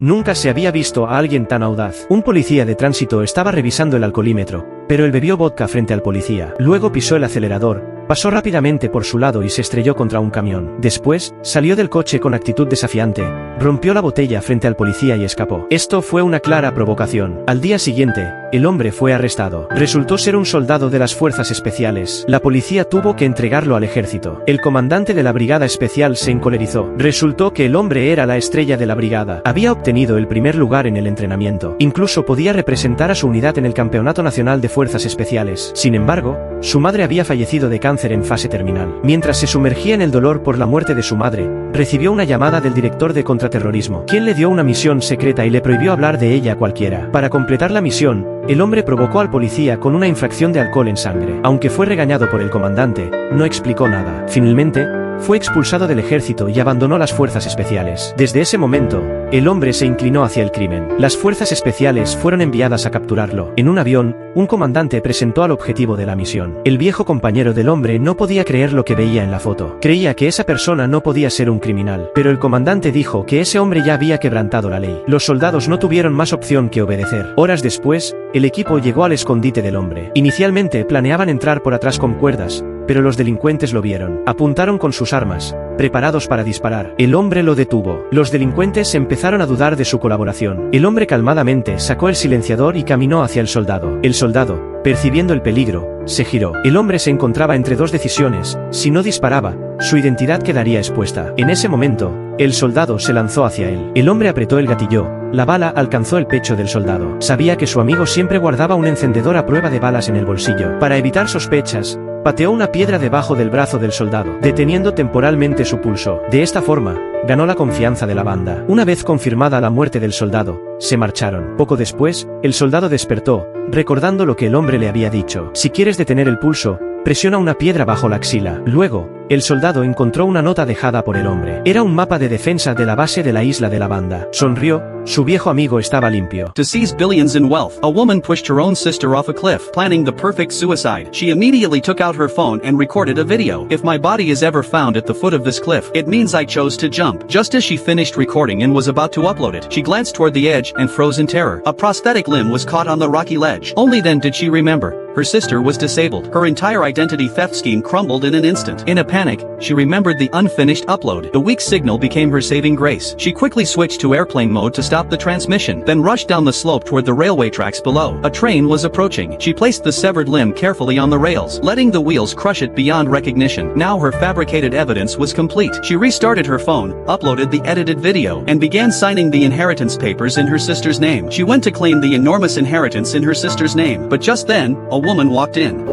Nunca se había visto a alguien tan audaz. Un policía de tránsito estaba revisando el alcoholímetro, pero él bebió vodka frente al policía. Luego pisó el acelerador, pasó rápidamente por su lado y se estrelló contra un camión. Después, salió del coche con actitud desafiante, rompió la botella frente al policía y escapó. Esto fue una clara provocación. Al día siguiente, el hombre fue arrestado. Resultó ser un soldado de las fuerzas especiales. La policía tuvo que entregarlo al ejército. El comandante de la brigada especial se encolerizó. Resultó que el hombre era la estrella de la brigada. Había obtenido el primer lugar en el entrenamiento. Incluso podía representar a su unidad en el Campeonato Nacional de Fuerzas Especiales. Sin embargo, su madre había fallecido de cáncer en fase terminal. Mientras se sumergía en el dolor por la muerte de su madre, recibió una llamada del director de contraterrorismo, quien le dio una misión secreta y le prohibió hablar de ella a cualquiera. Para completar la misión, el hombre provocó al policía con una infracción de alcohol en sangre. Aunque fue regañado por el comandante, no explicó nada. Finalmente, fue expulsado del ejército y abandonó las fuerzas especiales. Desde ese momento, el hombre se inclinó hacia el crimen. Las fuerzas especiales fueron enviadas a capturarlo. En un avión, un comandante presentó al objetivo de la misión. El viejo compañero del hombre no podía creer lo que veía en la foto. Creía que esa persona no podía ser un criminal. Pero el comandante dijo que ese hombre ya había quebrantado la ley. Los soldados no tuvieron más opción que obedecer. Horas después, el equipo llegó al escondite del hombre. Inicialmente planeaban entrar por atrás con cuerdas, pero los delincuentes lo vieron. Apuntaron con sus armas, preparados para disparar. El hombre lo detuvo. Los delincuentes empezaron a dudar de su colaboración. El hombre calmadamente sacó el silenciador y caminó hacia el soldado. El soldado, percibiendo el peligro, se giró. El hombre se encontraba entre dos decisiones: si no disparaba, su identidad quedaría expuesta. En ese momento, el soldado se lanzó hacia él. El hombre apretó el gatillo. La bala alcanzó el pecho del soldado. Sabía que su amigo siempre guardaba un encendedor a prueba de balas en el bolsillo. Para evitar sospechas, pateó una piedra debajo del brazo del soldado, deteniendo temporalmente su pulso. De esta forma, ganó la confianza de la banda. Una vez confirmada la muerte del soldado, se marcharon. Poco después, el soldado despertó, recordando lo que el hombre le había dicho. Si quieres detener el pulso, presiona una piedra bajo la axila. Luego, el soldado encontró una nota dejada por el hombre. Era un mapa de defensa de la base de la isla de la banda. Sonrió, su viejo amigo estaba limpio. To seize billions in wealth, a woman pushed her own sister off a cliff, planning the perfect suicide. She immediately took out her phone and recorded a video. If my body is ever found at the foot of this cliff, it means I chose to jump. Just as she finished recording and was about to upload it, she glanced toward the edge and froze in terror. A prosthetic limb was caught on the rocky ledge. Only then did she remember. Her sister was disabled. Her entire identity theft scheme crumbled in an instant. In a panic, she remembered the unfinished upload. The weak signal became her saving grace. She quickly switched to airplane mode to stop the transmission, then rushed down the slope toward the railway tracks below. A train was approaching. She placed the severed limb carefully on the rails, letting the wheels crush it beyond recognition. Now her fabricated evidence was complete. She restarted her phone, uploaded the edited video, and began signing the inheritance papers in her sister's name. She went to claim the enormous inheritance in her sister's name, but just then, a woman walked in.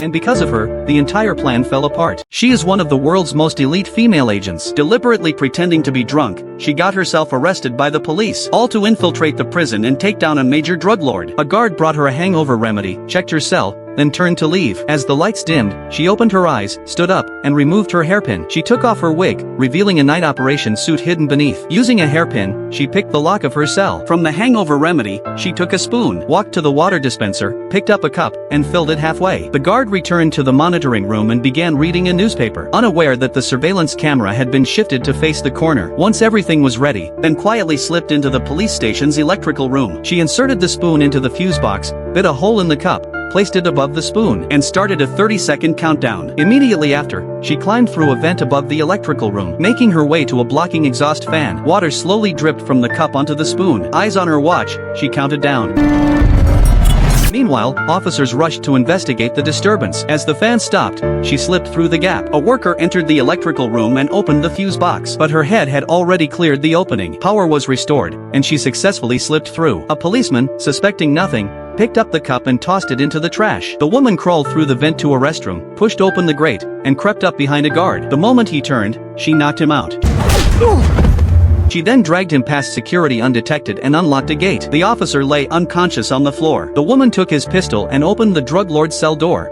And because of her, the entire plan fell apart. She is one of the world's most elite female agents. Deliberately pretending to be drunk, she got herself arrested by the police, all to infiltrate the prison and take down a major drug lord. A guard brought her a hangover remedy, checked her cell, then turned to leave. As the lights dimmed, she opened her eyes, stood up, and removed her hairpin. She took off her wig, revealing a night operation suit hidden beneath. Using a hairpin, she picked the lock of her cell. From the hangover remedy, she took a spoon, walked to the water dispenser, picked up a cup, and filled it halfway. The guard returned to the monitoring room and began reading a newspaper, unaware that the surveillance camera had been shifted to face the corner. Once everything was ready, then quietly slipped into the police station's electrical room. She inserted the spoon into the fuse box, bit a hole in the cup, placed it above the spoon, and started a 30-second countdown. Immediately after, she climbed through a vent above the electrical room, making her way to a blocking exhaust fan. Water slowly dripped from the cup onto the spoon. Eyes on her watch, she counted down. Meanwhile, officers rushed to investigate the disturbance. As the fan stopped, she slipped through the gap. A worker entered the electrical room and opened the fuse box, but her head had already cleared the opening. Power was restored, and she successfully slipped through. A policeman, suspecting nothing, picked up the cup and tossed it into the trash. The woman crawled through the vent to a restroom, pushed open the grate, and crept up behind a guard. The moment he turned, she knocked him out. She then dragged him past security undetected and unlocked a gate. The officer lay unconscious on the floor. The woman took his pistol and opened the drug lord's cell door.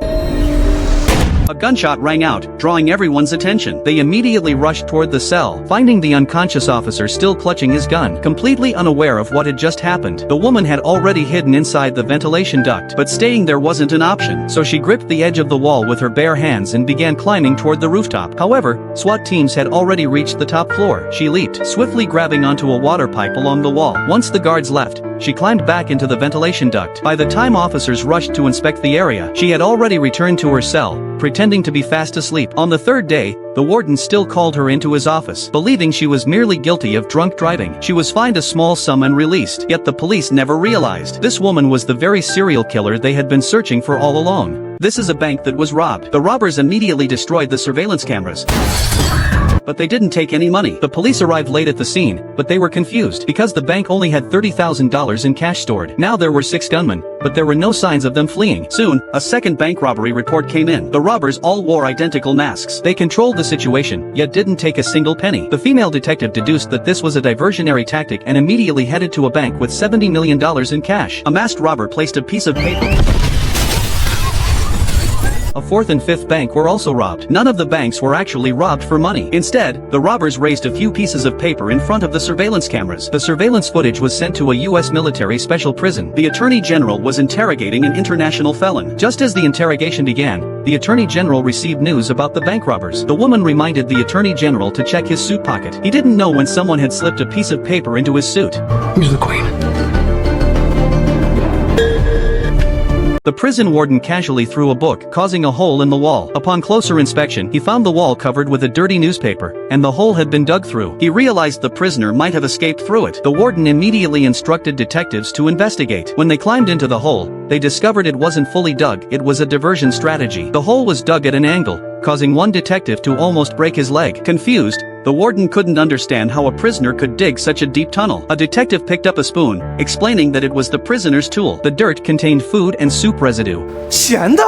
A gunshot rang out, drawing everyone's attention. They immediately rushed toward the cell, finding the unconscious officer still clutching his gun, completely unaware of what had just happened. The woman had already hidden inside the ventilation duct, but staying there wasn't an option, so she gripped the edge of the wall with her bare hands and began climbing toward the rooftop. However, SWAT teams had already reached the top floor. She leaped, swiftly grabbing onto a water pipe along the wall. Once the guards left, she climbed back into the ventilation duct. By the time officers rushed to inspect the area, she had already returned to her cell, pretending to be fast asleep. On the third day, the warden still called her into his office, believing she was merely guilty of drunk driving. She was fined a small sum and released, yet the police never realized this woman was the very serial killer they had been searching for all along. This is a bank that was robbed. The robbers immediately destroyed the surveillance cameras, but they didn't take any money. The police arrived late at the scene, but they were confused because the bank only had $30,000 in cash stored. Now there were 6 gunmen, but there were no signs of them fleeing. Soon, a second bank robbery report came in. The robbers all wore identical masks. They controlled the situation, yet didn't take a single penny. The female detective deduced that this was a diversionary tactic and immediately headed to a bank with $70 million in cash. A masked robber placed a piece of paper. A fourth and fifth bank were also robbed. None of the banks were actually robbed for money. Instead, the robbers raised a few pieces of paper in front of the surveillance cameras. The surveillance footage was sent to a U.S. military special prison. The Attorney General was interrogating an international felon. Just as the interrogation began, the Attorney General received news about the bank robbers. The woman reminded the Attorney General to check his suit pocket. He didn't know when someone had slipped a piece of paper into his suit. Who's the queen? The prison warden casually threw a book, causing a hole in the wall. Upon closer inspection, he found the wall covered with a dirty newspaper, and the hole had been dug through. He realized the prisoner might have escaped through it. The warden immediately instructed detectives to investigate. When they climbed into the hole, they discovered it wasn't fully dug, it was a diversion strategy. The hole was dug at an angle, causing one detective to almost break his leg. Confused, the warden couldn't understand how a prisoner could dig such a deep tunnel. A detective picked up a spoon, explaining that it was the prisoner's tool. The dirt contained food and soup residue. 咸的。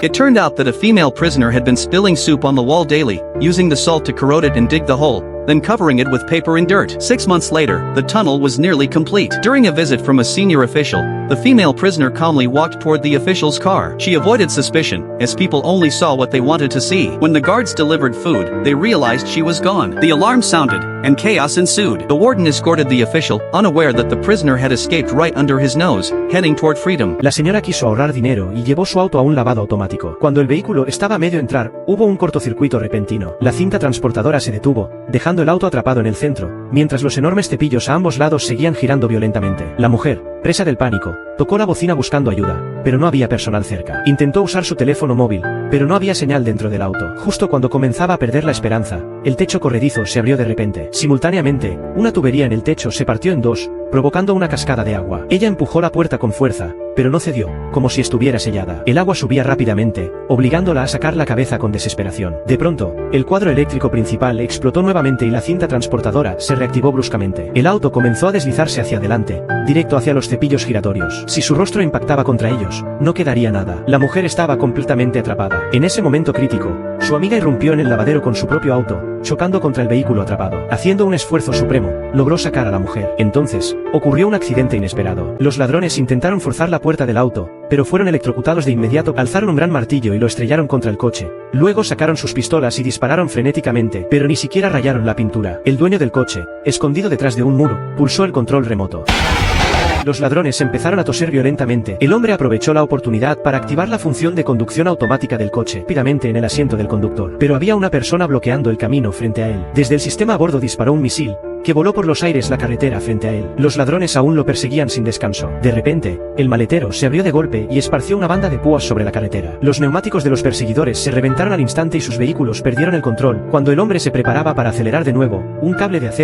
It turned out that a female prisoner had been spilling soup on the wall daily, using the salt to corrode it and dig the hole, then covering it with paper and dirt. 6 months later, the tunnel was nearly complete. During a visit from a senior official, the female prisoner calmly walked toward the official's car. She avoided suspicion, as people only saw what they wanted to see. When the guards delivered food, they realized she was gone. The alarm sounded, and chaos ensued. The warden escorted the official, unaware that the prisoner had escaped right under his nose, heading toward freedom. La señora quiso ahorrar dinero y llevó su auto a un lavado automático. Cuando el vehículo estaba a medio entrar, hubo un cortocircuito repentino. La cinta transportadora se detuvo, dejando el auto atrapado en el centro, mientras los enormes cepillos a ambos lados seguían girando violentamente. La mujer, presa del pánico, tocó la bocina buscando ayuda, pero no había personal cerca. Intentó usar su teléfono móvil, pero no había señal dentro del auto. Justo cuando comenzaba a perder la esperanza, el techo corredizo se abrió de repente. Simultáneamente, una tubería en el techo se partió en dos, provocando una cascada de agua. Ella empujó la puerta con fuerza, pero no cedió, como si estuviera sellada. El agua subía rápidamente, obligándola a sacar la cabeza con desesperación. De pronto, el cuadro eléctrico principal explotó nuevamente y la cinta transportadora se reactivó bruscamente. El auto comenzó a deslizarse hacia adelante, directo hacia los cepillos giratorios. Si su rostro impactaba contra ellos, no quedaría nada. La mujer estaba completamente atrapada. En ese momento crítico, su amiga irrumpió en el lavadero con su propio auto, chocando contra el vehículo atrapado. Haciendo un esfuerzo supremo, logró sacar a la mujer. Entonces, ocurrió un accidente inesperado. Los ladrones intentaron forzar la puerta del auto, pero fueron electrocutados de inmediato. Alzaron un gran martillo y lo estrellaron contra el coche. Luego sacaron sus pistolas y dispararon frenéticamente, pero ni siquiera rayaron la pintura. El dueño del coche, escondido detrás de un muro, pulsó el control remoto. Los ladrones empezaron a toser violentamente. El hombre aprovechó la oportunidad para activar la función de conducción automática del coche, rápidamente en el asiento del conductor. Pero había una persona bloqueando el camino frente a él. Desde el sistema a bordo disparó un misil, que voló por los aires la carretera frente a él. Los ladrones aún lo perseguían sin descanso. De repente, el maletero se abrió de golpe y esparció una banda de púas sobre la carretera. Los neumáticos de los perseguidores se reventaron al instante y sus vehículos perdieron el control. Cuando el hombre se preparaba para acelerar de nuevo, un cable de acero